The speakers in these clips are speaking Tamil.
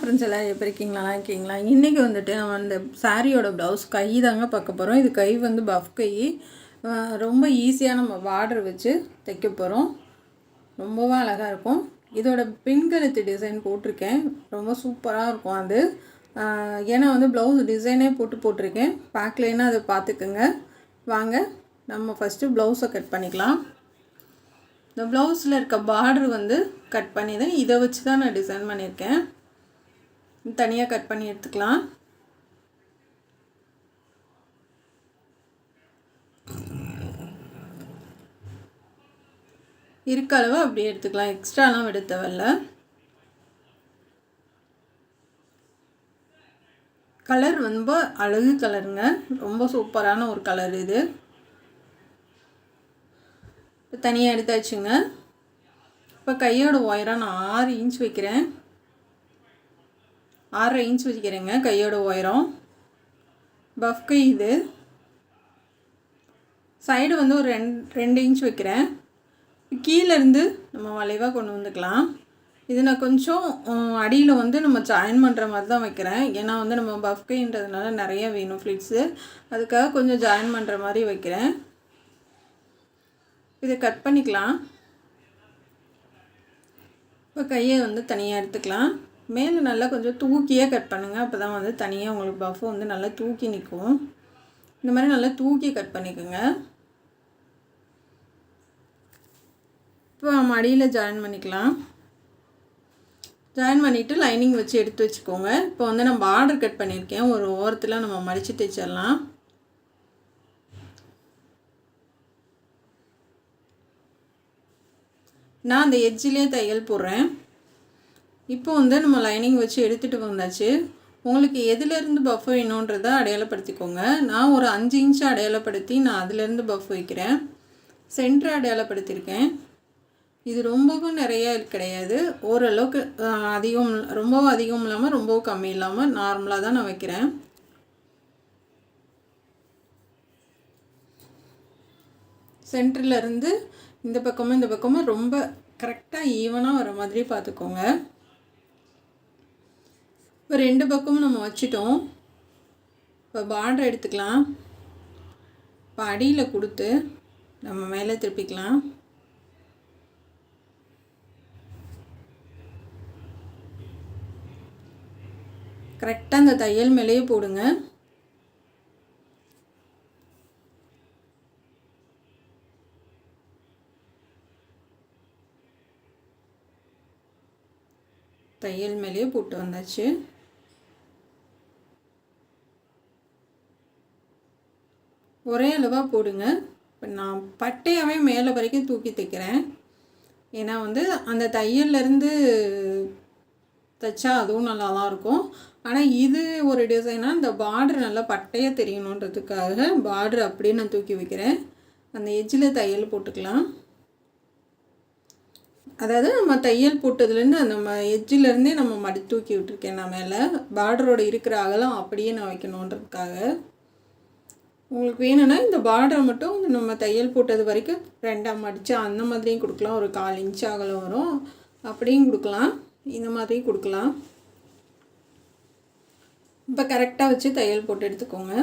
ஃப்ரெண்ட்ஸ் எல்லாம் எப்படி இருக்கீங்களா? இன்றைக்கி வந்துட்டு நம்ம இந்த சாரியோட ப்ளவுஸ் கை தாங்க பார்க்க போகிறோம். இது கை வந்து பஃப் கை. ரொம்ப ஈஸியாக நம்ம பார்டர் வச்சு தைக்க போகிறோம். ரொம்பவே அழகாக இருக்கும். இதோட பின்கழுத்து டிசைன் போட்டிருக்கேன். ரொம்ப சூப்பராக இருக்கும் அது. ஏன்னா வந்து ப்ளவுஸ் டிசைனே போட்டிருக்கேன். பார்க்கலைன்னா அதை பார்த்துக்குங்க. வாங்க நம்ம ஃபஸ்ட்டு ப்ளவுஸை கட் பண்ணிக்கலாம். இந்த ப்ளவுஸில் இருக்க பார்டர் வந்து கட் பண்ணிதான் இதை வச்சு தான் நான் டிசைன் பண்ணியிருக்கேன். தனியாக கட் பண்ணி எடுத்துக்கலாம். இருக்க அளவு அப்படியே எடுத்துக்கலாம். எக்ஸ்ட்ராலாம் விட தேவையில்ல. கலர் ரொம்ப அழகு கலருங்க. ரொம்ப சூப்பரான ஒரு கலர் இது. இப்போ தனியாக எடுத்தாச்சுங்க. இப்போ கையோட உயரம் நான் 6 இன்ச் வைக்கிறேன். 6.5 இன்ச் வச்சுக்கிறேங்க கையோட உயரம். பஃப் கை இது. சைடு வந்து ஒரு 2 இன்ச் வைக்கிறேன். கீழேருந்து நம்ம வளைவாக கொண்டு வந்துக்கலாம். இது நான் கொஞ்சம் அடியில் வந்து நம்ம ஜாயின் பண்ணுற மாதிரி தான் வைக்கிறேன். ஏன்னா வந்து நம்ம பஃப் கைன்றதுனால நிறைய வேணும் ஃப்ளிட்ஸு. அதுக்காக கொஞ்சம் ஜாயின் பண்ணுற மாதிரி வைக்கிறேன். இதை கட் பண்ணிக்கலாம். இப்போ கையை வந்து தனியாக எடுத்துக்கலாம். மேலே நல்லா கொஞ்சம் தூக்கியாக கட் பண்ணுங்கள். அப்போ தான் வந்து தனியாக உங்களுக்கு பஃப் வந்து நல்லா தூக்கி நிற்கும். இந்த மாதிரி நல்லா தூக்கி கட் பண்ணிக்கோங்க. இப்போ நம்ம அடியில் ஜாயின் பண்ணிக்கலாம். ஜாயின் பண்ணிவிட்டு லைனிங் வச்சு எடுத்து வச்சுக்கோங்க. இப்போ வந்து நான் பார்டர் கட் பண்ணியிருக்கேன். ஒரு ஓரத்தில் நம்ம மடித்து தைச்சிடலாம். நான் அந்த எட்ஜிலே தையல் போடுறேன். இப்போ வந்து நம்ம லைனிங் வச்சு எடுத்துகிட்டு வந்தாச்சு. உங்களுக்கு எதுலேருந்து பஃப் வேணுன்றதை அடையாளப்படுத்திக்கோங்க. நான் ஒரு 5 இன்ச்சு அடையாளப்படுத்தி நான் அதிலேருந்து பஃப் வைக்கிறேன். சென்டர் அடையாளப்படுத்தியிருக்கேன். இது ரொம்பவும் நிறையா கிடையாது. ஓரளவுக்கு அதிகம், ரொம்பவும் அதிகம் இல்லாமல் ரொம்பவும் கம்மி இல்லாமல் நார்மலாக தான் நான் வைக்கிறேன். சென்டர்லேருந்து இந்த பக்கமும் ரொம்ப கரெக்டாக ஈவனாக வர மாதிரி பார்த்துக்கோங்க. இப்போ 2 பக்கமும் நம்ம வச்சிட்டோம். இப்போ பார்டர் எடுத்துக்கலாம். இப்போ அடியில் கொடுத்து நம்ம மேலே திருப்பிக்கலாம். கரெக்டாக அந்த தையல் மேலேயே போடுங்க. தையல் மேலேயே போட்டு வந்தாச்சு. ஒரே அளவாக போடுங்க. இப்போ நான் பட்டையாகவே மேலே வரைக்கும் தூக்கி தைக்கிறேன். ஏன்னா வந்து அந்த தையல்லேருந்து தைச்சா அதுவும் நல்லா தான் இருக்கும். ஆனால் இது ஒரு டிசைனாக இந்த பார்டர் நல்லா பட்டையாக தெரியணுன்றதுக்காக பார்டர் அப்படியே நான் தூக்கி வைக்கிறேன். அந்த எட்ஜில் தையல் போட்டுக்கலாம். அதாவது நம்ம தையல் போட்டதுலேருந்து நம்ம எட்ஜிலேருந்தே நம்ம தூக்கி விட்டுருக்கேன். நான் மேலே பார்டரோட இருக்கிற அகலம் அப்படியே நான் வைக்கணுன்றதுக்காக. உங்களுக்கு வேணும்னா இந்த பார்டரை மட்டும் நம்ம தையல் போட்டது வரைக்கும் 2ஆக மடித்து அந்த மாதிரியும் கொடுக்கலாம். ஒரு 1/4 இன்ச் அகலம் வரும். அப்படியும் கொடுக்கலாம். இந்த மாதிரியும் கொடுக்கலாம். இப்போ கரெக்டாக வச்சு தையல் போட்டு எடுத்துக்கோங்க.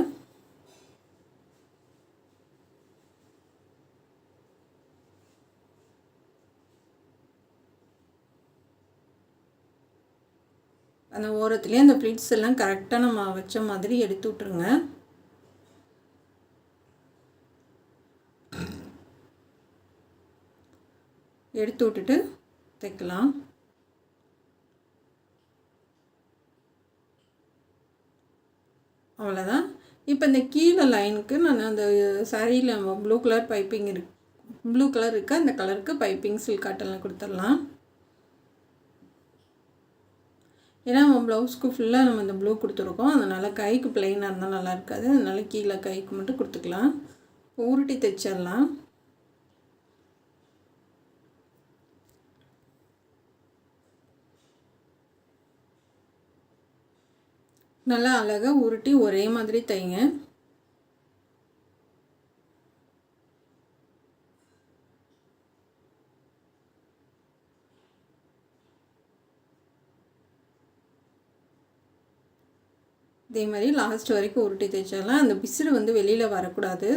அந்த ஓரத்துலேயே அந்த ப்ளீட்ஸ் எல்லாம் கரெக்டாக நம்ம வச்ச மாதிரி எடுத்து விட்ருங்க. எடுத்து விட்டுட்டு தைக்கலாம். அவ்வளோதான். இப்போ இந்த கீழே லைனுக்கு நான் அந்த சாரியில் blue colour piping blue colour இருக்குது. அந்த கலருக்கு பைப்பிங் சில்க் காட்டன்லாம் கொடுத்துடலாம். ஏன்னா நம்ம ப்ளவுஸ்க்கு ஃபுல்லாக நம்ம இந்த ப்ளூ கொடுத்துருக்கோம். அதனால் கைக்கு ப்ளைனாக இருந்தால் நல்லா இருக்காது. அதனால் கீழே கைக்கு மட்டும் கொடுத்துக்கலாம். உருட்டி தைச்சிடலாம். நல்லா அழகாக உருட்டி ஒரே மாதிரி தைங்க. இதே மாதிரி லாஸ்ட் வரைக்கும் உருட்டி தைச்சிடலாம். அந்த பிசுறு வந்து வெளியில் வரக்கூடாது.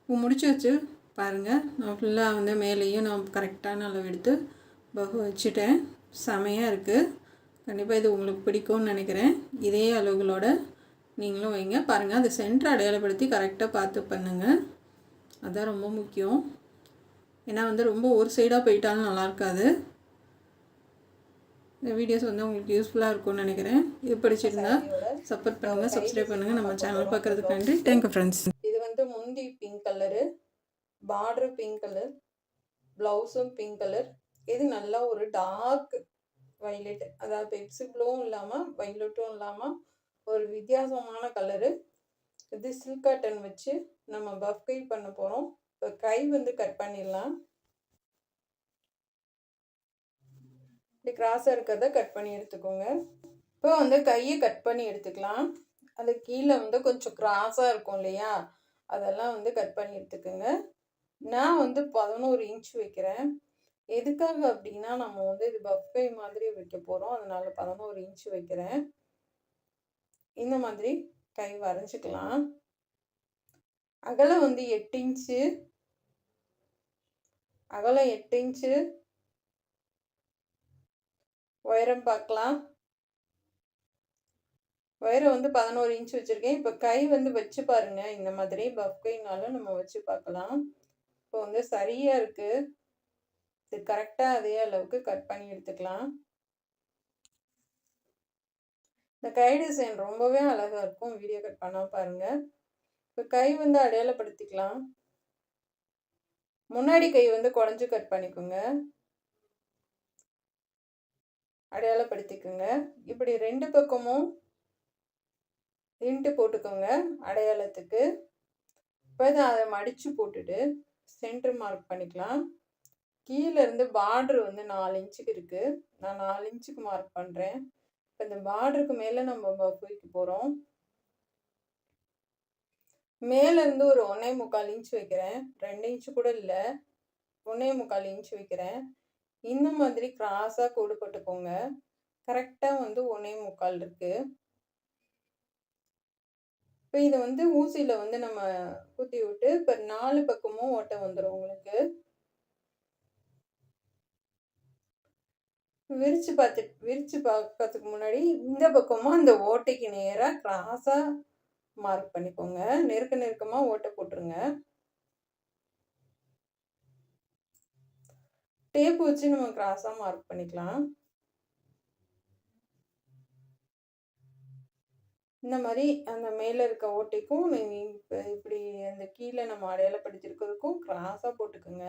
இப்போ முடிச்சு வச்சு பாருங்கள். நான் ஃபுல்லாக வந்து மேலேயும் நான் கரெக்டான அளவு எடுத்து பஃப் வச்சுட்டேன். செமையாக இருக்குது. கண்டிப்பாக இது உங்களுக்கு பிடிக்கும்னு நினைக்கிறேன். இதே அளவுகளோட நீங்களும் வைங்க. பாருங்கள், அதை சென்டர் அடையாளப்படுத்தி கரெக்டாக பார்த்து பண்ணுங்கள். அதுதான் ரொம்ப முக்கியம். ஏன்னா வந்து ரொம்ப ஒரு சைடாக போயிட்டாலும் நல்லா இருக்காது. இந்த வீடியோஸ் வந்து உங்களுக்கு யூஸ்ஃபுல்லாக இருக்கும்னு நினைக்கிறேன். இது பிடிச்சிருந்தா சப்போர்ட் பண்ணுங்கள், சப்ஸ்கிரைப் பண்ணுங்கள். நம்ம சேனல் பார்க்குறதுக்கு நன்றி. Thank you friends. இது வந்து முந்தி pink colour, border pink colour, ப்ளவுஸும் பிங்க் கலர். இது நல்லா ஒரு டார்க் வைலட், அதாவது பெப்சி ப்ளூவும் இல்லாமல் வைலட்டும் இல்லாமல் ஒரு வித்தியாசமான கலரு. இது சில்க் காட்டன் வச்சு நம்ம பஃப் கை பண்ண போகிறோம். இப்போ கை வந்து கட் பண்ணிடலாம். இப்படி கிராஸாக இருக்கிறத கட் பண்ணி எடுத்துக்கோங்க. இப்போ வந்து கையை கட் பண்ணி எடுத்துக்கலாம். அது கீழே வந்து கொஞ்சம் கிராஸாக இருக்கும் இல்லையா, அதெல்லாம் வந்து கட் பண்ணி எடுத்துக்கோங்க. நான் வந்து 11 இன்ச் வைக்கிறேன். எதுக்காக அப்படின்னா நம்ம வந்து இது பஃப் கை மாதிரி வைக்க போகிறோம். அதனால 11 இன்ச் வைக்கிறேன். இந்த மாதிரி கை வரைஞ்சிக்கலாம். அகலம் வந்து 8 இன்ச்சு, அகலம் 8 இன்ச்சு, உயரம் பார்க்கலாம். உயரம் வந்து 11 இன்ச் வச்சுருக்கேன். இப்போ கை வந்து வச்சு பாருங்கள். இந்த மாதிரி பஃப் கைனாலும் நம்ம வச்சு பார்க்கலாம். இப்போ வந்து சரியாக இருக்குது. இது கரெக்டாக அதே அளவுக்கு கட் பண்ணி எடுத்துக்கலாம். இந்த கை டிசைன் ரொம்பவே அழகாக இருக்கும். வீடியோ கட் பண்ணால் பாருங்கள். இப்போ கை வந்து அடையாளப்படுத்திக்கலாம். முன்னாடி கை வந்து குறைஞ்சி கட் பண்ணிக்கோங்க, அடையாளப்படுத்திக்கோங்க. இப்படி 2 பக்கமும் இன்ட்டு போட்டுக்கோங்க அடையாளத்துக்கு. இப்போ அதை மடித்து போட்டுட்டு சென்டர் மார்க் பண்ணிக்கலாம். கீழே இருந்து பார்டர் வந்து 4 இன்ச்சுக்கு இருக்குது. நான் 4 இன்ச்சுக்கு மார்க் பண்ணுறேன். இப்போ இந்த பார்டருக்கு மேலே நம்ம பஃப் வைக்க போகிறோம். மேலேருந்து ஒரு 1.25 இன்ச் வைக்கிறேன். 2 இன்ச்சு கூட இல்லை, 1.25 இன்ச் வைக்கிறேன். இந்த மாதிரி கிராஸாக கோடு போட்டுக்கோங்க. கரெக்டாக வந்து 1.25 இருக்குது. இப்போ இதை வந்து ஊசியில் வந்து நம்ம குத்தி விட்டு இப்போ 4 பக்கமும் ஓட்டை வந்துடும் உங்களுக்கு. விரிச்சு பார்க்கறதுக்கு முன்னாடி இந்த பக்கமும் அந்த ஓட்டைக்கு நேராக கிராஸாக மார்க் பண்ணிக்கோங்க. நெருக்கமாக ஓட்டை போட்டுருங்க. டேப் வச்சு நம்ம கிராஸாக மார்க் பண்ணிக்கலாம். இந்த மாதிரி அந்த மேலே இருக்க ஓட்டைக்கும் நீங்கள் இப்படி அந்த கீழே நம்ம அடையாளப்படுத்திருக்கிறதுக்கும் கிராஸாக போட்டுக்கோங்க.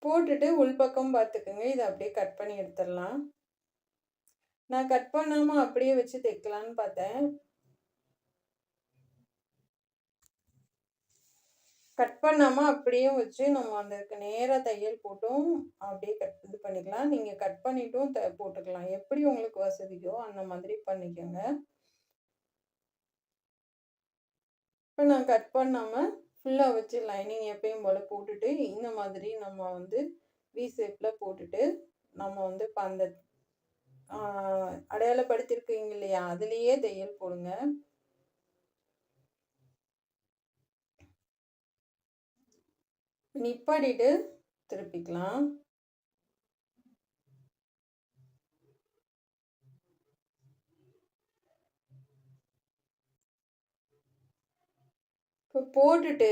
போட்டுட்டு உள்பக்கம் பார்த்துக்குங்க. இதை அப்படியே கட் பண்ணி எடுத்துடலாம். நான் கட் பண்ணாமல் அப்படியே வச்சு தைக்கலான்னு பார்த்தேன். கட் பண்ணாமல் அப்படியே வச்சு நம்ம அதுக்கு நேராக தையல் போட்டும் அப்படியே இது பண்ணிக்கலாம். நீங்கள் கட் பண்ணிட்டும் போட்டுக்கலாம். எப்படி உங்களுக்கு வசதியோ அந்த மாதிரி பண்ணிக்கோங்க. இப்போ நான் கட் பண்ணாமல் ஃபுல்லாக வச்சு லைனிங் எப்பயும் போல் போட்டுட்டு இந்த மாதிரி நம்ம வந்து வி ஷேப்பில் போட்டுட்டு நம்ம வந்து இப்போ அந்த அடையாளப்படுத்திருக்கீங்க இல்லையா, அதுலேயே தையல் போடுங்க. நிப்பாட்டிட்டு திருப்பிக்கலாம். இப்போ போட்டுட்டு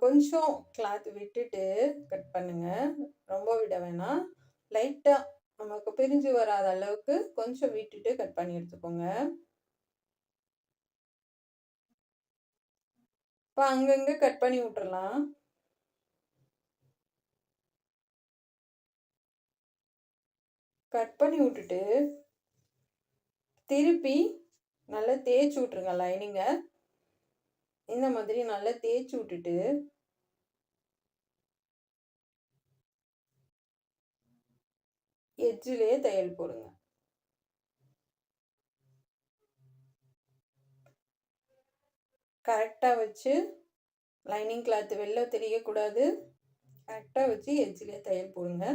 கொஞ்சம் கிளாத் விட்டுட்டு கட் பண்ணுங்க. ரொம்ப விட வேணாம். லைட்டாக நமக்கு பிரிஞ்சு வராத அளவுக்கு கொஞ்சம் விட்டுட்டு கட் பண்ணி எடுத்துக்கோங்க. இப்போ அங்கங்கே கட் பண்ணி விட்டுறலாம். கட் பண்ணி விட்டுட்டு திருப்பி நல்லா தேய்ச்சி விட்ருங்க லைனிங்கை. இந்த மாதிரி நல்லா தேய்ச்சி விட்டுட்டு எட்ஜிலேயே தையல் போடுங்க. கரெக்டாக வச்சு லைனிங் கிளாத் வெளில தெரியக்கூடாது. கரெக்டாக வச்சு எட்ஜ்லேயே தையல் போடுங்க.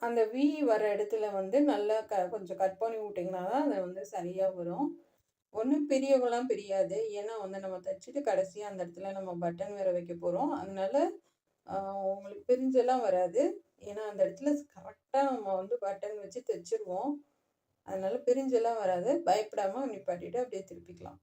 அந்த வி வர இடத்துல வந்து நல்லா கொஞ்சம் கட் பண்ணி விட்டிங்கன்னா தான் அது வந்து சரியாக வரும். ஒன்றும் பிரியவெல்லாம் பிரியாது. ஏன்னா வந்து நம்ம தைச்சிட்டு கடைசியாக அந்த இடத்துல நம்ம பட்டன் வேறு வைக்க போகிறோம். அதனால உங்களுக்கு பிரிஞ்செல்லாம் வராது. ஏன்னா அந்த இடத்துல கரெக்டாக நம்ம வந்து பட்டன் வச்சு தைச்சிருவோம். அதனால பிரிஞ்செல்லாம் வராது. பயப்படாமல் நிப்பாட்டிட்டு அப்படியே திருப்பிக்கலாம்.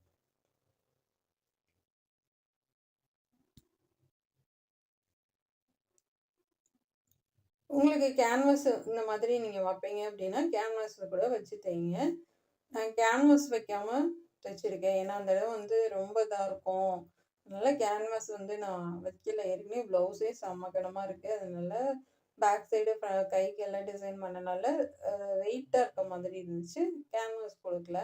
உங்களுக்கு கேன்வாஸ் இந்த மாதிரி நீங்கள் வைப்பீங்க அப்படின்னா கேன்வாஸில் கூட வச்சு தைங்க. நான் கேன்வாஸ் வைக்காமல் தைச்சிருக்கேன். ஏன்னா அந்த இடம் வந்து ரொம்ப இதாக இருக்கும். அதனால கேன்வாஸ் வந்து நான் வைக்கல. ஏற்கனவே ப்ளவுஸே செம்ம இருக்குது. அதனால பேக் சைடு கைக்கு எல்லாம் டிசைன் பண்ணனால வெயிட்டாக இருக்க மாதிரி இருந்துச்சு. கேன்வாஸ் கொடுக்கல.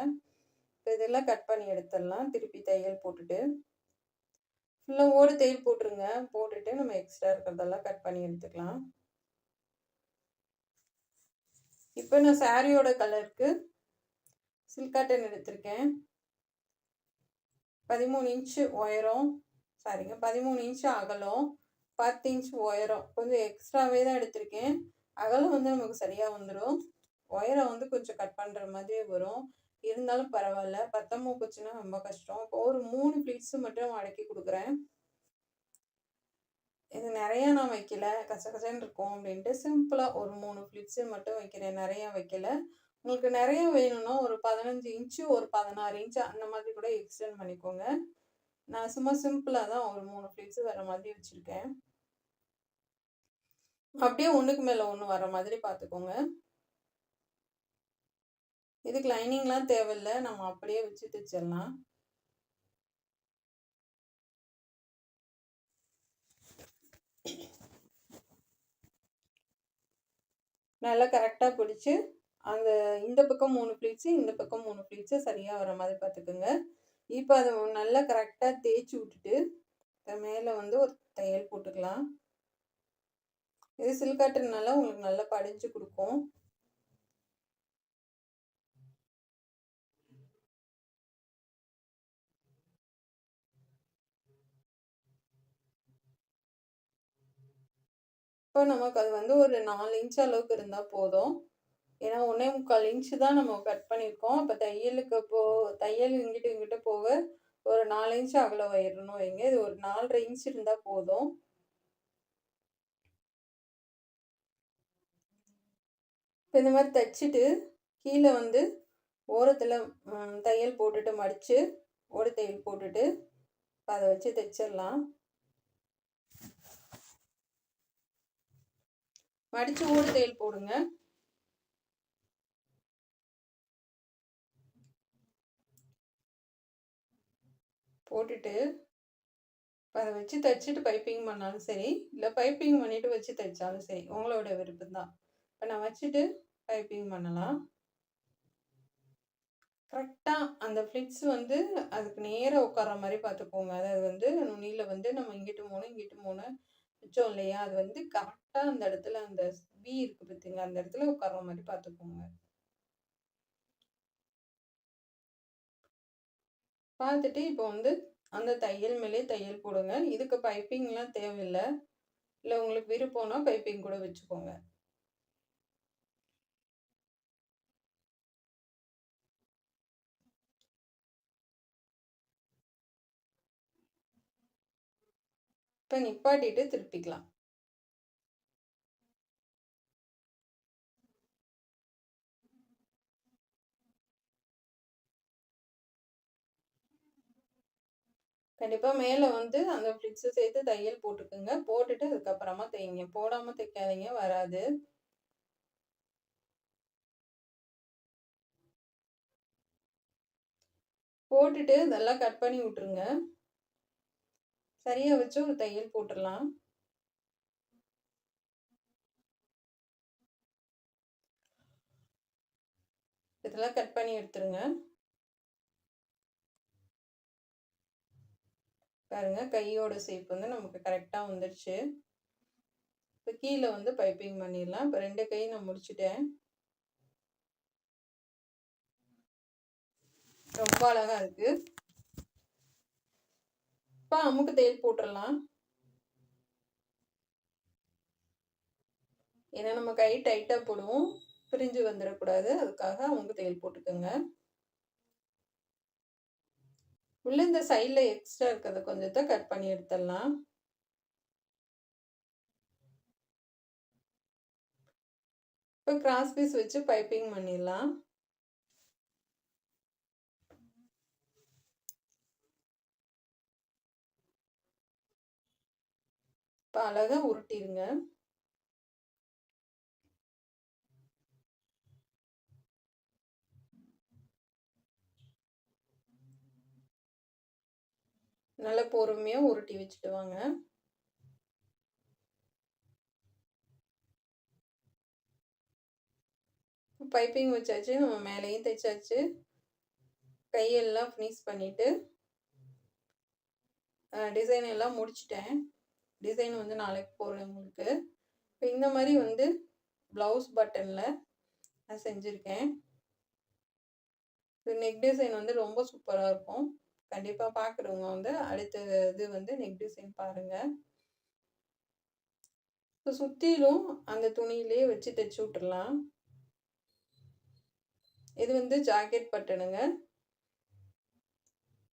இப்போ இதெல்லாம் கட் பண்ணி எடுத்துடலாம். திருப்பி தையல் போட்டுட்டு ஃபுல்லாக ஓடு தையல் போட்டுருங்க. போட்டுட்டு நம்ம எக்ஸ்ட்ரா இருக்கிறதெல்லாம் கட் பண்ணி எடுத்துக்கலாம். இப்போ நான் சாரியோட கலருக்கு சில்க் காட்டன் எடுத்திருக்கேன். 13 இன்ச்சு உயரம், 13 இன்ச்சு அகலம், 10 இன்ச் உயரம். கொஞ்சம் எக்ஸ்ட்ராவே தான் எடுத்திருக்கேன். அகலம் வந்து நமக்கு சரியாக வந்துடும். உயரம் வந்து கொஞ்சம் கட் பண்ணுற மாதிரி வரும். இருந்தாலும் பரவாயில்ல. பத்தமாக போச்சுன்னா ரொம்ப கஷ்டம். இப்போ ஒரு 3 ப்ளீட்ஸு மட்டும் மடக்கி கொடுக்குறேன். இது நிறையா நான் வைக்கல, கசகசன்னு இருக்கும் அப்படின்ட்டு சிம்பிளாக ஒரு 3 ப்ளீட்ஸு மட்டும் வைக்கிறேன். நிறையா வைக்கல. உங்களுக்கு நிறைய வேணும்னா ஒரு 15 இன்ச்சு ஒரு 16 இன்ச்சு அந்த மாதிரி கூட எக்ஸ்டெண்ட் பண்ணிக்கோங்க. நான் சும்மா சிம்பிளாக தான் ஒரு 3 ப்ளீட்ஸு வர மாதிரி வச்சுருக்கேன். அப்படியே ஒன்றுக்கு மேலே ஒன்று வர மாதிரி பார்த்துக்கோங்க. இதுக்கு லைனிங்லாம் தேவையில்லை. நம்ம அப்படியே வச்சு தைச்சிடலாம். நல்லா கரெக்டாக பிடிச்சி அந்த இந்த பக்கம் 3 ப்ளீட்ஸு இந்த பக்கம் 3 ப்ளீட்ஸு சரியாக வர மாதிரி பார்த்துக்குங்க. இப்போ அதை நல்லா கரெக்டாக தேய்ச்சி விட்டுட்டு மேலே வந்து ஒரு தையல் போட்டுக்கலாம். இது சில்க் காட்டன்னால உங்களுக்கு நல்லா படிஞ்சு கொடுக்கும். இப்போ நமக்கு அது வந்து ஒரு 4 இன்ச் அளவுக்கு இருந்தால் போதும். ஏன்னா 1.25 இன்ச்சு தான் நம்ம கட் பண்ணியிருக்கோம். அப்போ தையலுக்கு தையல் இங்கிட்டு இங்கிட்ட போக ஒரு 4 இன்ச்சு அகலம் வயிறணும் வைங்க. இது ஒரு 4.5 இன்ச் இருந்தால் போதும். இப்போ இந்த மாதிரி தைச்சிட்டு கீழே வந்து ஓரத்தில் தையல் போட்டுட்டு மடித்து ஓடு தையல் போட்டுட்டு அதை வச்சு தைச்சிடலாம். மடித்து ஓடு தையல் போடுங்க. போட்டுட்டு அதை வச்சு தைச்சிட்டு பைப்பிங் பண்ணாலும் சரி, இல்லை பைப்பிங் பண்ணிவிட்டு வச்சு தைச்சாலும் சரி, உங்களோட விருப்பம் தான். இப்போ நான் வச்சுட்டு பைப்பிங் பண்ணலாம். கரெக்டாக அந்த ஃப்ளிட்ஸ் வந்து அதுக்கு நேராக உட்கார மாதிரி பார்த்துக்கோங்க. அதாவது வந்து நுனியில் வந்து நம்ம இங்கிட்டு 3 வச்சோம் இல்லையா, அது வந்து கரெக்டாக அந்த இடத்துல அந்த பி இருக்குது பார்த்திங்க, அந்த இடத்துல உட்கார மாதிரி பார்த்துக்கோங்க. பார்த்துட்டு இப்போ வந்து அந்த தையல் மேலே தையல் போடுங்க. இதுக்கு பைப்பிங்லாம் தேவையில்லை. இல்லை உங்களுக்கு விருப்பம்னா பைப்பிங் கூட வச்சுக்கோங்க. இப்போ நிப்பாட்டிட்டு திருப்பிக்கலாம். கண்டிப்பாக மேலே வந்து அந்த ஃப்ளிட்ஸை சேர்த்து தையல் போட்டுக்குங்க. போட்டுட்டு அதுக்கப்புறமா தைங்க. போடாமல் தைக்காதீங்க, வராது. போட்டுட்டு இதெல்லாம் கட் பண்ணி விட்டுருங்க. சரியாக வச்சு ஒரு தையல் போட்டுடலாம். இதெல்லாம் கட் பண்ணி எடுத்துருங்க. பாருங்க, கையோட ஷேப் வந்து நமக்கு கரெக்டாக வந்துடுச்சு. இப்போ கீழே வந்து பைப்பிங் பண்ணிடலாம். இப்போ 2 கை நான் முடிச்சுட்டேன். ரொம்ப அழகாக இருக்குது. இப்போ அமுக்கு தையல் போட்டுடலாம். ஏன்னா நம்ம கை டைட்டாக போடுவோம், பிரிஞ்சு வந்துடக்கூடாது, அதுக்காக அமுக்கு தையல் போட்டுக்கோங்க. உள்ள இந்த சைடில் எக்ஸ்ட்ரா இருக்கிறத கொஞ்சத்தை கட் பண்ணி எடுத்துடலாம். இப்போ கிராஸ் பீஸ் வச்சு பைப்பிங் பண்ணிடலாம். இப்போ அழகாக உருட்டிடுங்க. நல்லா பொறுமையாக உருட்டி வச்சுட்டு வாங்க. பைப்பிங் வச்சாச்சு, நம்ம மேலேயும் தைச்சாச்சு. கையெல்லாம் ஃபினிஷ் பண்ணிவிட்டு டிசைன் எல்லாம் முடிச்சிட்டேன். டிசைன் வந்து நாளைக்கு போடுறேன் உங்களுக்கு. இப்போ இந்த மாதிரி வந்து ப்ளவுஸ் பட்டனில் நான் செஞ்சுருக்கேன். நெக் டிசைன் வந்து ரொம்ப சூப்பராக இருக்கும். கண்டிப்பாக பார்க்குறவங்க வந்து அடுத்த இது வந்து நெக் டிசைன் பாருங்கள். இப்போ சுற்றிலும் அந்த துணியிலே வச்சு தைச்சி விட்டுறலாம். இது வந்து ஜாக்கெட் பட்டனுங்க.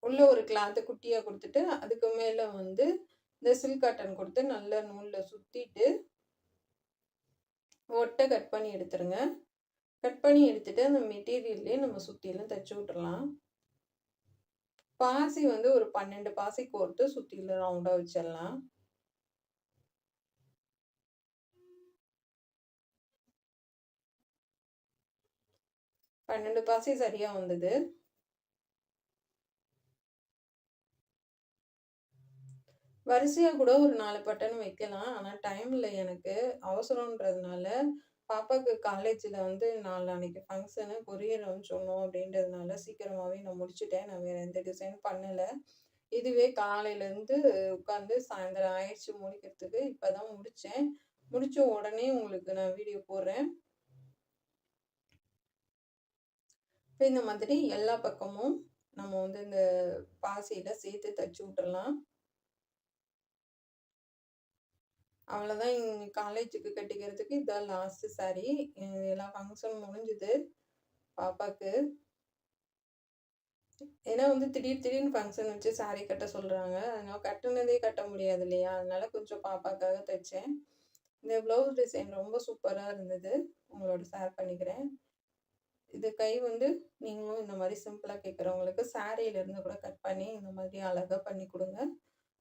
உள்ள ஒரு கிளாத்து குட்டியாக கொடுத்துட்டு அதுக்கு மேலே வந்து இந்த சில்க் காட்டன் கொடுத்து நல்ல நூலில் சுற்றிட்டு ஒட்டை கட் பண்ணி எடுத்துருங்க. கட் பண்ணி எடுத்துட்டு அந்த மெட்டீரியல்லே நம்ம சுற்றிலும் தைச்சி விட்டுறலாம். பாசி வந்து ஒரு 12 பாசி கோர்த்து சுற்றிலும் ரவுண்டாக வச்சிடலாம். பன்னெண்டு பாசி சரியாக வந்தது. வரிசையாக கூட ஒரு 4 பட்டன் வைக்கலாம். ஆனால் டைம் இல்லை எனக்கு, அவசரன்றதுனால. பாப்பாவுக்கு காலேஜில் வந்து நாளைக்கு ஃபங்க்ஷனு, கொரியர் அனுப்பிச்சோணும் அப்படின்றதுனால சீக்கிரமாகவே நான் முடிச்சுட்டேன். நான் வேறு எந்த டிசைன் பண்ணலை. இதுவே காலையிலேருந்து உட்காந்து சாயந்தரம் ஆயிடுச்சு முடிக்கிறதுக்கு. இப்போ தான் முடித்தேன். முடித்த உடனே உங்களுக்கு நான் வீடியோ போடுறேன். இப்போ இந்த மாதிரி எல்லா பக்கமும் நம்ம வந்து இந்த பாசியில் சேர்த்து தைச்சி விட்டுறலாம். அவ்வளோதான். காலேஜுக்கு கட்டிக்கிறதுக்கு இதான் லாஸ்ட்டு சாரீ. எல்லா ஃபங்க்ஷன் முடிஞ்சுது பாப்பாவுக்கு. ஏன்னா வந்து திடீர்னு ஃபங்க்ஷன் வச்சு சாரீ கட்ட சொல்கிறாங்க. அதனால் கட்டுனதே கட்ட முடியாது இல்லையா, அதனால கொஞ்சம் பாப்பாக்காக தைச்சேன். இந்த ப்ளவுஸ் டிசைன் ரொம்ப சூப்பராக இருந்தது, உங்களோட ஷேர் பண்ணிக்கிறேன். இது கை வந்து நீங்களும் இந்த மாதிரி சிம்பிளாக கேட்குறவங்களுக்கு சாரியிலேருந்து கூட கட் பண்ணி இந்த மாதிரி அழகாக பண்ணி கொடுங்க.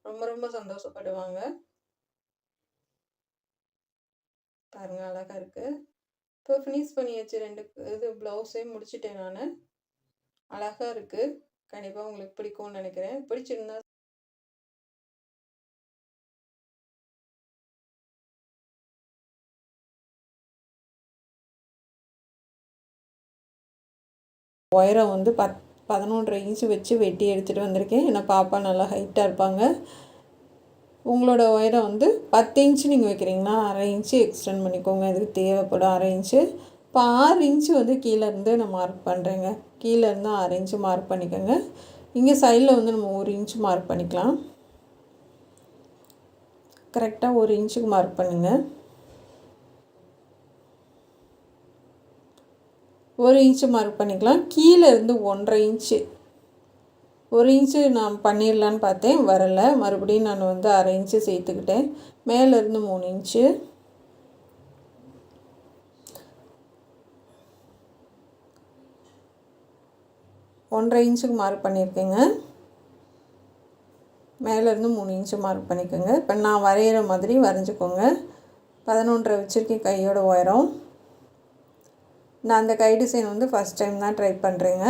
ரொம்ப ரொம்ப சந்தோஷப்படுவாங்க. பாருங்கள், அழகாக இருக்குது. இப்போ ஃபினிஷ் பண்ணியாச்சு. 2 இது ப்ளவுஸே முடிச்சுட்டேன் நான். அழகாக இருக்குது. கண்டிப்பாக உங்களுக்கு பிடிக்கும்னு நினைக்கிறேன். பிடிச்சிருந்தா உயரம் வந்து 11.5 இன்ச்சு வச்சு வெட்டி எடுத்துகிட்டு வந்திருக்கேன். ஏன்னா பாப்பா நல்லா ஹைட்டாக இருப்பாங்க. உங்களோட உயரம் வந்து 10 இன்ச்சு நீங்கள் வைக்கிறீங்கன்னா 1/2 இன்ச்சு எக்ஸ்டெண்ட் பண்ணிக்கோங்க. இதுக்கு தேவைப்படும் 1/2 இன்ச்சு. இப்போ 6 இன்ச்சு வந்து கீழேருந்து நான் மார்க் பண்ணுறேங்க. கீழேருந்து 6 இன்ச்சு மார்க் பண்ணிக்கோங்க. இங்கே சைடில் வந்து நம்ம 1 இன்ச்சு மார்க் பண்ணிக்கலாம். கரெக்டாக 1 இன்ச்சுக்கு மார்க் பண்ணுங்கள். 1 இன்ச்சு மார்க் பண்ணிக்கலாம். கீழே இருந்து 1.5 இன்ச்சு, 1 இன்ச்சு நான் பண்ணிடலான்னு பார்த்தேன், வரலை. மறுபடியும் நான் வந்து 1/2 இன்ச்சு சேர்த்துக்கிட்டேன். மேலேருந்து 3 இன்ச்சு. ஒன்றரை இன்ச்சுக்கு மார்க் பண்ணியிருக்கேங்க. மேலேருந்து 3 இன்ச்சு மார்க் பண்ணிக்கோங்க. இப்போ நான் வரைகிற மாதிரி வரைஞ்சிக்கோங்க. 11.5 வச்சுருக்கேன் கையோட உயரம். நான் அந்த கை டிசைன் வந்து ஃபஸ்ட் டைம் தான் ட்ரை பண்ணுறேங்க.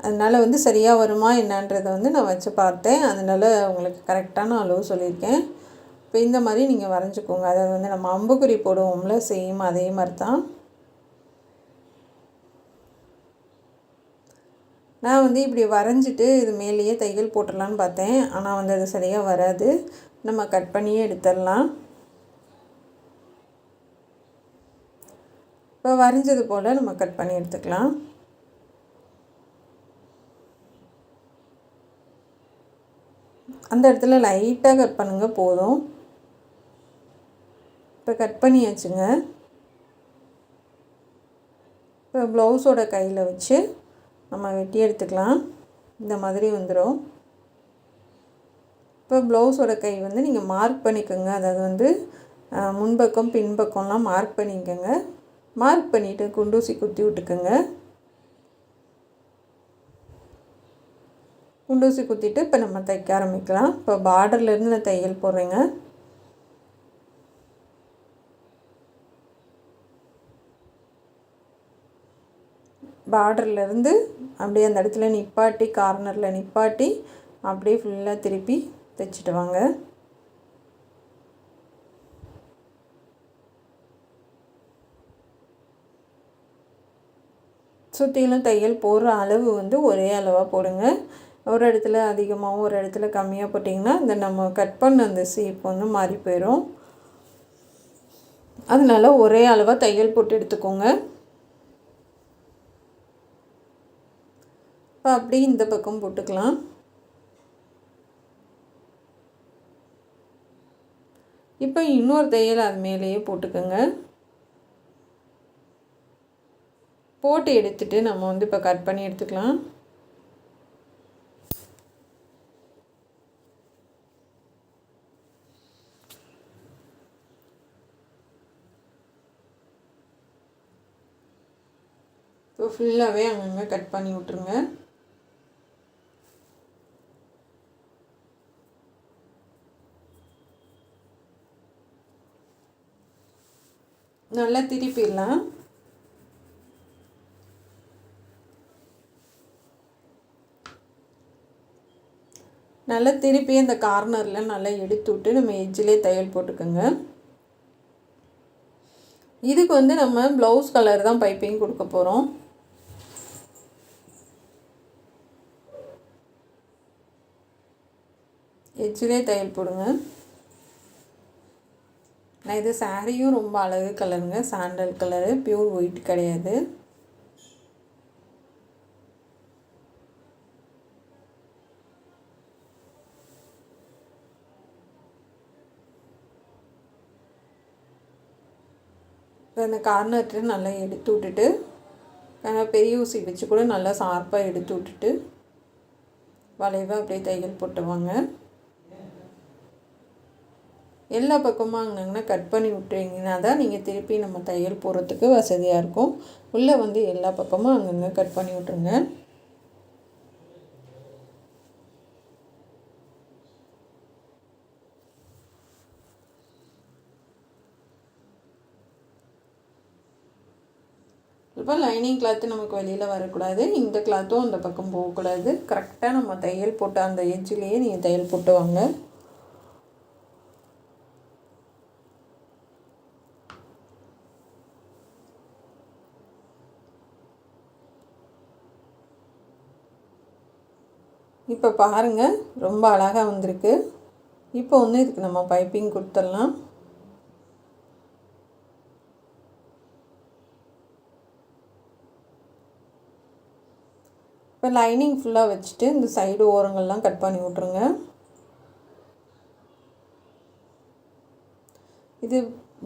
அதனால் வந்து சரியாக வருமா என்னன்றதை வந்து நான் வச்சு பார்த்தேன். அதனால் உங்களுக்கு கரெக்டான அளவு சொல்லியிருக்கேன். இப்போ இந்த மாதிரி நீங்கள் வரைஞ்சிக்கோங்க. அதாவது வந்து நம்ம அம்புக்குறி போடுவோம்ல, சேம் அதே மாதிரி தான். நான் வந்து இப்படி வரைஞ்சிட்டு இது மேலேயே தையல் போட்டுடலான்னு பார்த்தேன். ஆனால் வந்து அது சரியாக வராது. நம்ம கட் பண்ணியே எடுத்துடலாம். இப்போ வரைஞ்சது போல் நம்ம கட் பண்ணி எடுத்துக்கலாம். அந்த இடத்துல லைட்டாக கட் பண்ணுங்கள் போதும். இப்போ கட் பண்ணியாச்சுங்க. இப்போ ப்ளவுஸோட கையில் வச்சு நம்ம வெட்டி எடுத்துக்கலாம். இந்த மாதிரி வந்துடும். இப்போ ப்ளவுஸோட கை வந்து நீங்கள் மார்க் பண்ணிக்கோங்க. அதாவது வந்து முன்பக்கம் பின்பக்கம்லாம் மார்க் பண்ணிக்கோங்க. மார்க் பண்ணிவிட்டு குண்டூசி குத்தி விட்டுக்கோங்க. குண்டூசி குத்திட்டு இப்போ நம்ம தைக்க ஆரம்பிக்கலாம். இப்போ பார்டர்லேருந்து நான் தையல் போடுறேங்க. பார்டர்லேருந்து அப்படியே அந்த இடத்துல நிப்பாட்டி, கார்னரில் நிப்பாட்டி அப்படியே ஃபுல்லாக திருப்பி தைச்சிட்டு வாங்க. சுற்றிலும் தையல் போடுற அளவு வந்து ஒரே அளவாக போடுங்க. ஒரு இடத்துல அதிகமாகவும் ஒரு இடத்துல கம்மியாக போட்டிங்கன்னா இந்த நம்ம கட் பண்ண அந்த ஷேப் வந்து மாறி போயிடும். அதனால ஒரே அளவாக தையல் போட்டு எடுத்துக்கோங்க. இப்போ அப்படி இந்த பக்கம் போட்டுக்கலாம். இப்போ இன்னொரு தையல் அது மேலேயே போட்டுக்கோங்க. போட்டு எடுத்துகிட்டு நம்ம வந்து இப்போ கட் பண்ணி எடுத்துக்கலாம். இப்போ ஃபுல்லாகவே அங்கங்கே கட் பண்ணி விட்ருங்க. நல்லா திருப்பிடலாம். நல்லா திருப்பி அந்த கார்னரில் நல்லா எடுத்து விட்டு நம்ம எட்ஜிலே தையல் போட்டுக்கோங்க. இதுக்கு வந்து நம்ம ப்ளவுஸ் கலர் தான் பைப்பிங் கொடுக்க போகிறோம். எட்ஜிலே தையல் போடுங்க. நான் இது சாரியும் ரொம்ப அழகு கலருங்க, சாண்டல் கலரு, பியூர் ஒயிட் கிடையாது. அந்த கார்னர்ட்டு நல்லா எடுத்து விட்டுட்டு பெரிய ஊசி வச்சு கூட நல்லா ஷார்ப்பாக எடுத்து விட்டுட்டு வளைவாக அப்படியே தையல் போட்டுவாங்க. எல்லா பக்கமும் அங்கங்கன்னா கட் பண்ணி விட்டுறீங்கன்னா தான் நீங்கள் திருப்பி நம்ம தையல் போடுறதுக்கு வசதியாக இருக்கும். உள்ளே வந்து எல்லா பக்கமும் அங்கங்கே கட் பண்ணி விட்ருங்க. இப்போ லைனிங் கிளாத்து நமக்கு வெளியில் வரக்கூடாது, இந்த கிளாத்தும் அந்த பக்கம் போகக்கூடாது. கரெக்டாக நம்ம தையல் போட்டு அந்த எட்ஜிலேயே நீங்கள் தையல் போட்டு வாங்க. இப்போ பாருங்கள், ரொம்ப அழகாக வந்திருக்கு. இப்போ வந்து இதுக்கு நம்ம பைப்பிங் கொடுத்துடலாம். இப்போ லைனிங் ஃபுல்லாக வச்சுட்டு இந்த சைடு ஓரங்கள்லாம் கட் பண்ணி விட்ருங்க. இது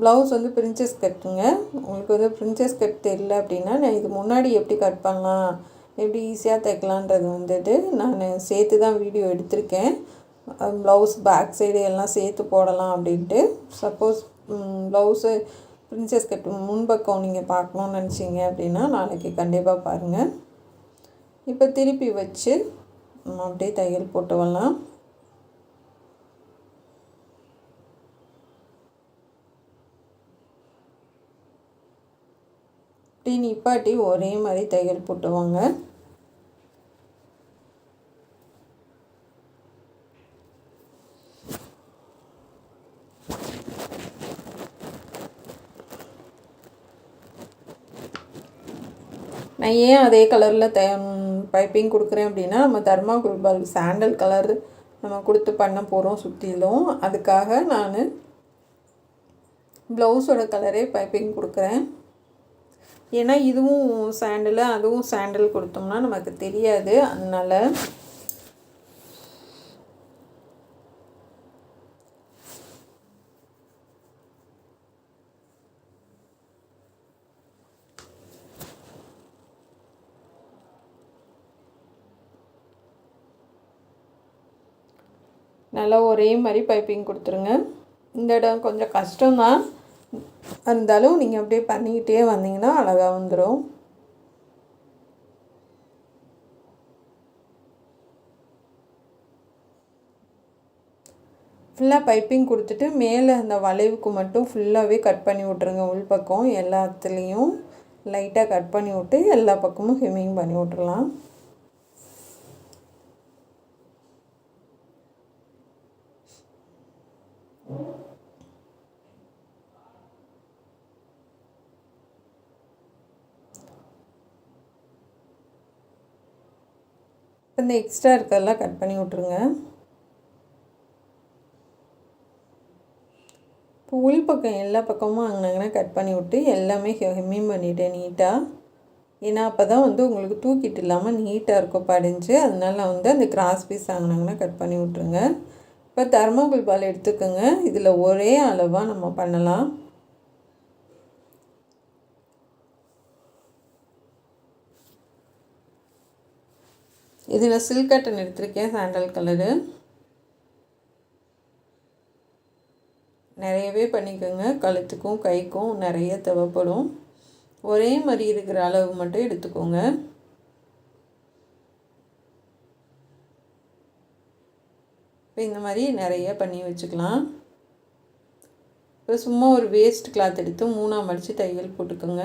ப்ளவுஸ் வந்து பிரின்சஸ் கட்டுங்க. உங்களுக்கு வந்து பிரின்சஸ் கட் தெரியல அப்படின்னா நான் இது முன்னாடி எப்படி கட் பண்ணலாம், எப்படி ஈஸியாக தைக்கலான்றது வந்துட்டு நான் சேர்த்து தான் வீடியோ எடுத்திருக்கேன். ப்ளவுஸ் பேக் சைடு எல்லாம் சேர்த்து போடலாம் அப்படின்ட்டு. சப்போஸ் ப்ளவுஸு பிரின்சஸ் கட் முன்பக்கம் நீங்கள் பார்க்கணுன்னு நினச்சிங்க அப்படின்னா நாளைக்கு கண்டிப்பாக பாருங்கள். இப்போ திருப்பி வச்சு நம்ம அப்படியே தையல் போட்டு வரலாம். இப்படி நிப்பாட்டி ஒரே மாதிரி தையல் போட்டுவாங்க. நான் ஏன் அதே கலரில் பைப்பிங் கொடுக்குறேன் அப்படின்னா நம்ம தர்மாகோல் பல்ப் சாண்டல் கலர் நம்ம கொடுத்து பண்ண போகிறோம் சுற்றிலும். அதுக்காக நான் ப்ளவுஸோட கலரே பைப்பிங் கொடுக்குறேன். ஏன்னா இதுவும் சாண்டலு அதுவும் சாண்டல் கொடுத்தோம்னா நமக்கு தெரியாது. அதனால் நல்லா ஒரே மாதிரி பைப்பிங் கொடுத்துருங்க. இந்த இடம் கொஞ்சம் கஷ்டம்தான், இருந்தாலும் நீங்கள் அப்படியே பண்ணிக்கிட்டே வந்தீங்கன்னா அழகாக வந்துடும். ஃபுல்லாக பைப்பிங் கொடுத்துட்டு மேலே அந்த வளைவுக்கு மட்டும் ஃபுல்லாகவே கட் பண்ணி விட்ருங்க. உள் பக்கம் எல்லாத்துலேயும் லைட்டாக கட் பண்ணி விட்டு எல்லா பக்கமும் ஹெம்மிங் பண்ணி விட்றலாம். இந்த எக்ஸ்ட்ரா இருக்கிறதெல்லாம் கட் பண்ணி விட்ருங்க. இப்போ உள் பக்கம் எல்லா பக்கமும் அங்கங்கே கட் பண்ணி விட்டு எல்லாமே ஹெம்மிங் பண்ணிவிட்டேன் நீட்டாக. ஏன்னா அப்போ தான் வந்து உங்களுக்கு தூக்கிட்டு இல்லாமல் நீட்டாக இருக்கும் படிஞ்சு. அதனால வந்து அந்த கிராஸ் பீஸ் அங்கங்கன்னா கட் பண்ணி விட்ருங்க. இப்போ தர்மாக்கோல் பால் எடுத்துக்கோங்க. இதில் ஒரே அளவாக நம்ம பண்ணலாம். இதில் சில்க் காட்டன் எடுத்திருக்கேன், சாண்டல் கலரு. நிறையவே பண்ணிக்கோங்க, கழுத்துக்கும் கைக்கும் நிறைய தேவைப்படும். ஒரே மாதிரி இருக்கிற அளவு மட்டும் எடுத்துக்கோங்க. இப்போ இந்த மாதிரி நிறைய பண்ணி வச்சுக்கலாம். இப்போ சும்மா ஒரு வேஸ்ட் கிளாத் எடுத்து 3ஆக மடித்து தையல் போட்டுக்கோங்க.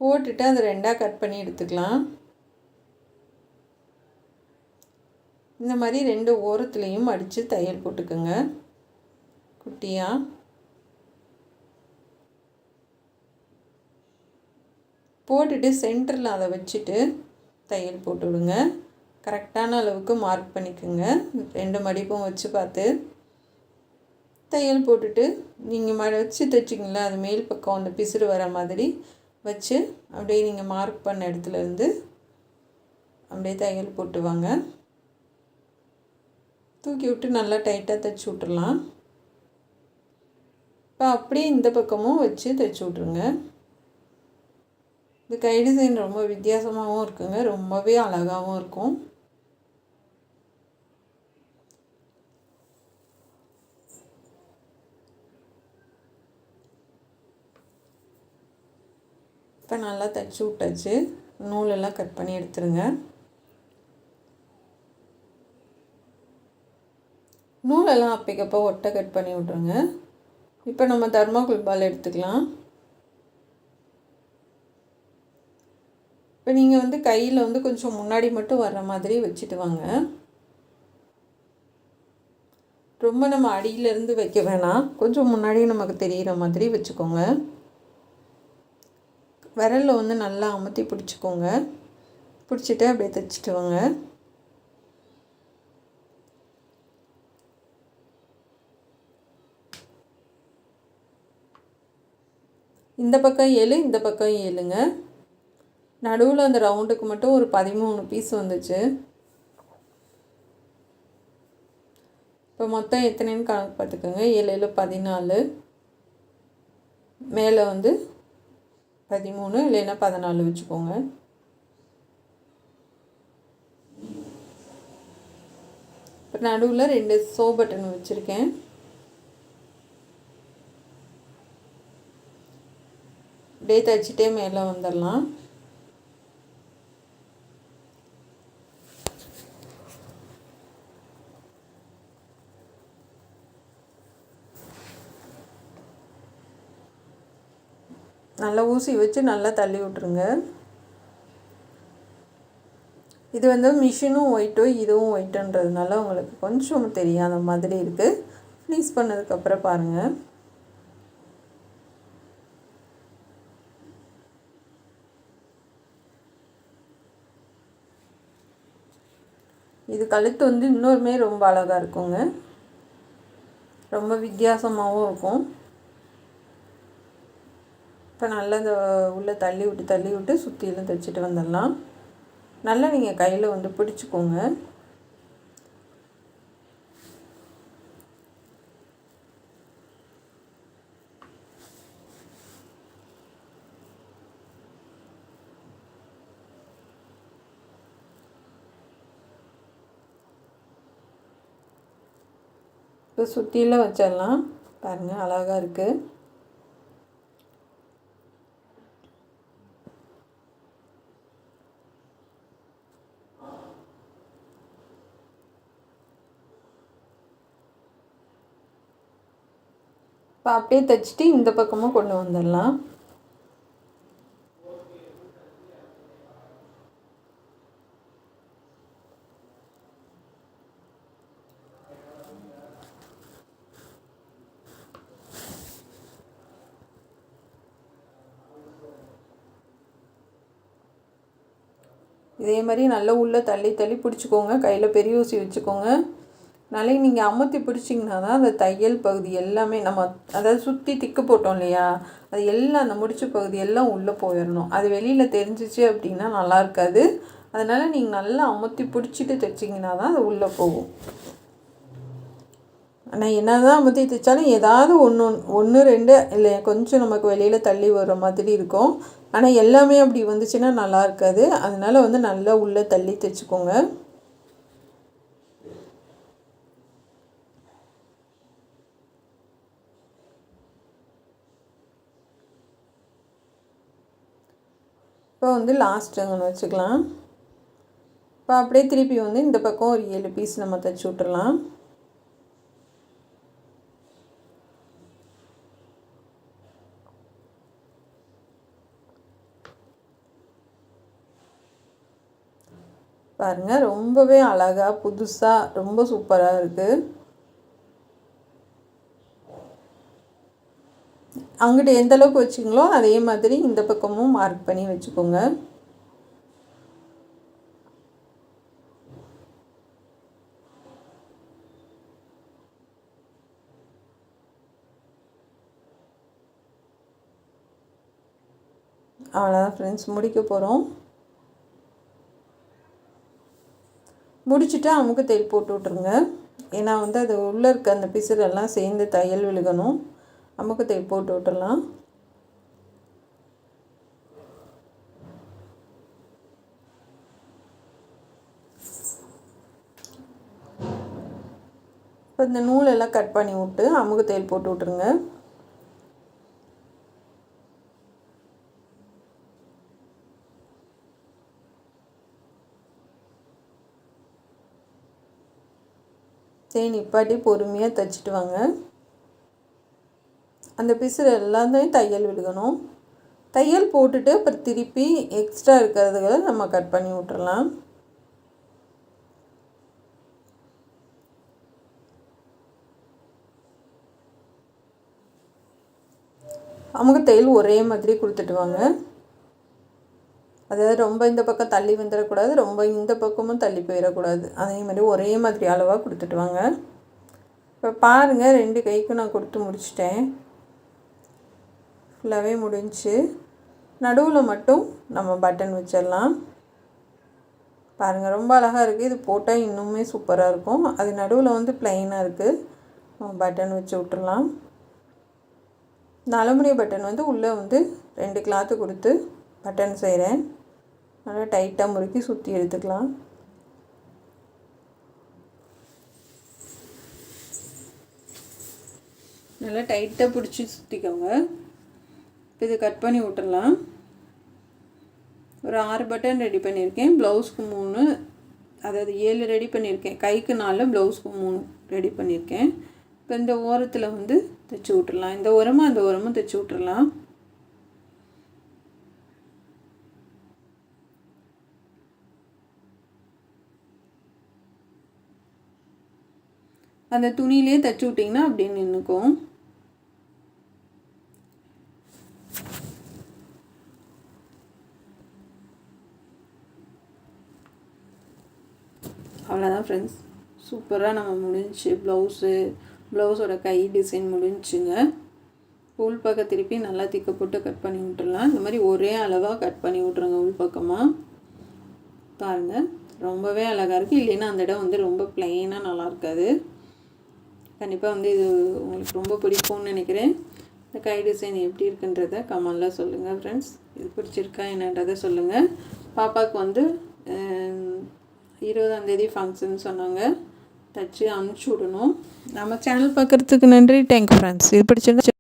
போட்டுட்டு அதை 2ஆக கட் பண்ணி எடுத்துக்கலாம். இந்த மாதிரி 2 ஓரத்துலேயும் அடித்து தையல் போட்டுக்கோங்க குட்டியாக. போட்டுட்டு சென்டரில் அதை வச்சுட்டு தையல் போட்டு விடுங்க. கரெக்டான அளவுக்கு மார்க் பண்ணிக்கோங்க. 2 மடிப்பும் வச்சு பார்த்து தையல் போட்டுட்டு நீங்கள் வச்சு தைச்சிங்களா, அது மேல் பக்கம் அந்த பிசுறு வர மாதிரி வச்சு அப்படியே நீங்கள் மார்க் பண்ண இடத்துலேருந்து அப்படியே தையல் போட்டு வாங்க. தூக்கி விட்டு நல்லா டைட்டாக தைச்சி விட்டுறலாம். இப்போ அப்படியே இந்த பக்கமும் வச்சு தைச்சி விட்ருங்க. இந்த கை டிசைன் ரொம்ப வித்தியாசமாகவும் இருக்குங்க, ரொம்பவே அழகாகவும் இருக்கும். இப்போ நல்லா தைச்சி விட்டாச்சு. நூலெல்லாம் கட் பண்ணி எடுத்துருங்க. நூலெல்லாம் அப்பைக்கப்போ ஒட்டை கட் பண்ணி விட்ருங்க. இப்போ நம்ம தர்மாக்கோல் பால் எடுத்துக்கலாம். இப்போ நீங்கள் வந்து கையில் வந்து கொஞ்சம் முன்னாடி மட்டும் வர்ற மாதிரி வச்சுட்டு வாங்க. ரொம்ப நம்ம அடியிலேருந்து வைக்க வேணாம், கொஞ்சம் முன்னாடி நமக்கு தெரிகிற மாதிரி வச்சுக்கோங்க. விரலில் வந்து நல்லா அமுத்தி பிடிச்சிக்கோங்க. பிடிச்சிட்டு அப்படியே தைச்சிட்டு வாங்க. இந்த பக்கம் 7, இந்த பக்கம் 7ங்க. நடுவில் அந்த ரவுண்டுக்கு மட்டும் ஒரு 13 பீஸ் வந்துச்சு. இப்போ மொத்தம் எத்தனைன்னு கணக்கு பார்த்துக்கோங்க. 7 7 14, மேலே வந்து 13 இல்லைன்னா 14 வச்சுக்கோங்க. இப்போ நடுவில் 2 சோ பட்டன் வச்சுருக்கேன். அப்படியே தைச்சிட்டே மேலே வந்துடலாம். நல்லா ஊசி வச்சு நல்லா தள்ளி விட்ருங்க. இது வந்து மிஷினும் ஒயிட்டோ இதுவும் ஒயிட்டுன்றதுனால உங்களுக்கு கொஞ்சம் தெரியாத மாதிரி இருக்குது. ஃப்ளீஸ் பண்ணதுக்கப்புறம் பாருங்கள். இது கழுத்து வந்து இன்னொருமே ரொம்ப அழகாக இருக்குங்க, ரொம்ப வித்தியாசமாகவும் இருக்கும். இப்போ நல்லா இந்த உள்ளே தள்ளி விட்டு சுற்றிலும் தைச்சிட்டு வந்துடலாம். நல்லா நீங்கள் கையில் வந்து பிடிச்சிக்கோங்க. இப்போ சுற்றியில் வச்சிடலாம். பாருங்கள் அழகாக இருக்குது. இப்போ அப்படியே தைச்சிட்டு இந்த பக்கமும் கொண்டு வந்துடலாம். இதே மாதிரி நல்லா உள்ளே தள்ளி தள்ளி பிடிச்சிக்கோங்க. கையில் பெரிய ஊசி வச்சுக்கோங்க. நல்லா நீங்கள் அமுத்தி பிடிச்சிங்கன்னா தான் அந்த தையல் பகுதி எல்லாமே நம்ம அதாவது சுற்றி திக்கு போட்டோம் இல்லையா, அது எல்லாம் அந்த முடிச்ச பகுதி எல்லாம் உள்ளே போயிடணும். அது வெளியில் தெரிஞ்சிச்சு அப்படின்னா நல்லா இருக்காது. அதனால் நீங்கள் நல்லா அமுத்தி பிடிச்சிட்டு தைச்சிங்கன்னா தான் அது உள்ளே போகும். ஆனால் என்ன தான் அமுத்தி தைச்சாலும் ஏதாவது ஒன்று ரெண்டு இல்லை கொஞ்சம் நமக்கு வெளியில் தள்ளி வர மாதிரி இருக்கும். ஆனால் எல்லாமே அப்படி வந்துச்சுன்னா நல்லா இருக்காது. அதனால் வந்து நல்லா உள்ளே தள்ளி தைச்சிக்கோங்க. இப்போ வந்து லாஸ்ட்டுங்கன்னு வச்சுக்கலாம். இப்போ அப்படியே திருப்பி வந்து இந்த பக்கம் ஒரு 7 பீஸ் நம்ம தைச்சி விட்டுறலாம். பாருங்கள் ரொம்பவே அழகாக புதுசாக ரொம்ப சூப்பராக இருக்குது. அங்கிட்டு எந்த அளவுக்கு வச்சிங்களோ அதே மாதிரி இந்த பக்கமும் மார்க் பண்ணி வச்சுக்கோங்க. அவ்வளோதான் ஃப்ரெண்ட்ஸ், முடிக்க போகிறோம். முடிச்சுட்டு அமுக்கு தையல் போட்டு விட்ருங்க. ஏன்னா வந்து அது உள்ளே இருக்க அந்த பிசுறெல்லாம் சேர்ந்து தையல் விழுகணும். அமுக்கு தையல் போட்டு விட்டுடலாம். இப்போ இந்த நூலெல்லாம் கட் பண்ணி விட்டு அமுக்கு தையல் போட்டு விட்ருங்க. சரி நிப்பாட்டி பொறுமையாக தைச்சிட்டு வாங்க. அந்த பிசுறு எல்லாமே தையல் விழுகணும். தையல் போட்டுட்டு அப்புறம் திருப்பி எக்ஸ்ட்ரா இருக்கிறதுகளை நம்ம கட் பண்ணி விட்டுறலாம். அமுக்கு தையல் ஒரே மாதிரி கொடுத்துட்டு வாங்க. அதாவது ரொம்ப இந்த பக்கம் தள்ளி வந்துடக்கூடாது, ரொம்ப இந்த பக்கமும் தள்ளி போயிடக்கூடாது. அதே மாதிரி ஒரே மாதிரி அளவாக கொடுத்துட்டு வாங்க. இப்போ பாருங்கள் 2 கைக்கும் நான் கொடுத்து முடிச்சிட்டேன். ஃபுல்லாகவே முடிஞ்சு நடுவில் மட்டும் நம்ம பட்டன் வச்சிடலாம். பாருங்கள் ரொம்ப அழகாக இருக்குது. இது போட்டால் இன்னுமே சூப்பராக இருக்கும். அது நடுவில் வந்து ப்ளைனாக இருக்குது. பட்டன் வச்சு விட்டுறலாம். இந்த அலுமினிய பட்டன் வந்து உள்ளே வந்து 2 கிளாத்து கொடுத்து பட்டன் செய்கிறேன். நல்லா டைட்டாக முறுக்கி சுற்றி எடுத்துக்கலாம். நல்லா டைட்டாக பிடிச்சி சுற்றிக்கோங்க. இப்போ இது கட் பண்ணி விட்டுடலாம். ஒரு 6 பட்டன் ரெடி பண்ணியிருக்கேன். ப்ளவுஸ்க்கு 3, அதாவது 7 ரெடி பண்ணியிருக்கேன். கைக்கு 4, ப்ளவுஸ்க்கு 3 ரெடி பண்ணியிருக்கேன். இப்போ இந்த ஓரத்தில் வந்து தைச்சி விட்டுடலாம். இந்த ஓரமும் அந்த ஓரமும் தைச்சி விட்டுடலாம். அந்த துணியிலே தைச்சி விட்டிங்கன்னா அப்படியே நின்றுக்கும். அவ்வளோதான் ஃப்ரெண்ட்ஸ், சூப்பராக நம்ம முடிஞ்சிச்சு. ப்ளவுஸோட கை டிசைன் முடிஞ்சுங்க. உள் பக்கம் திருப்பி நல்லா திக்க போட்டு கட் பண்ணி விட்டுடலாம். இந்த மாதிரி ஒரே அளவாக கட் பண்ணி விட்ருங்க உள் பக்கமாக. பாருங்கள் ரொம்பவே அழகாக இருக்குது. இல்லைன்னா அந்த இடம் வந்து ரொம்ப ப்ளைனாக நல்லா இருக்காது. கண்டிப்பாக வந்து இது உங்களுக்கு ரொம்ப பிடிக்கும்னு நினைக்கிறேன். இந்த கை டிசைன் எப்படி இருக்குன்றதை கமெண்டில் சொல்லுங்கள் ஃப்ரெண்ட்ஸ். இது பிடிச்சிருக்கா என்னன்றதை சொல்லுங்கள். பாப்பாவுக்கு வந்து 20ஆம் தேதி ஃபங்க்ஷன் சொன்னாங்க. தைச்சி அனுப்பிச்சி விடணும். நம்ம சேனல் பார்க்குறதுக்கு நன்றி. Thank you friends. இது பிடிச்சிருந்தா